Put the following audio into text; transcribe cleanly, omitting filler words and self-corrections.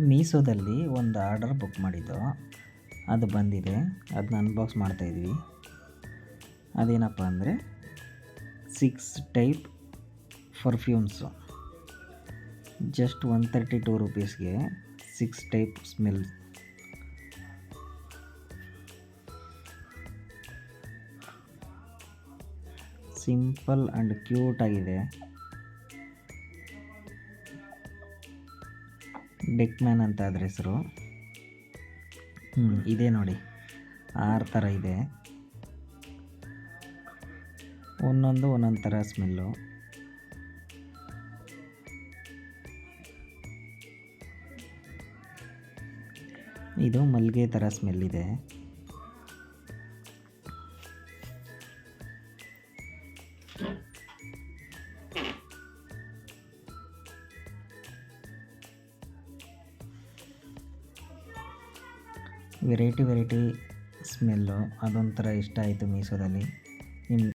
ಮೀಶೋದಲ್ಲಿ ಒಂದು order book ಮಾಡಿದ್ದು, ಅದು ಬಂದಿದೆ. ಅದನ್ನ ಅನ್ಬಾಕ್ಸ್ ಮಾಡ್ತಾಯಿದ್ವಿ. ಅದೇನಪ್ಪ ಅಂದರೆ 6 type perfumes. Just 132 ರುಪೀಸ್ಗೆ 6 type smell. Simple and cute ಆಗಿದೆ. ಡೆಕ್ಮ್ಯಾನ್ ಅಂತ ಅದ್ರ ಹೆಸರು. ಇದೆ ನೋಡಿ, 6 ಥರ ಇದೆ. ಒಂದೊಂದು ಥರ ಸ್ಮೆಲ್ಲು. ಇದು ಮಲ್ಲಿಗೆ ಥರ ಸ್ಮೆಲ್ ಇದೆ. ವೆರೈಟಿ ಸ್ಮೆಲ್ಲು, ಅದೊಂಥರ ಇಷ್ಟ ಆಯಿತು ಮೀಶೋದಲ್ಲಿ.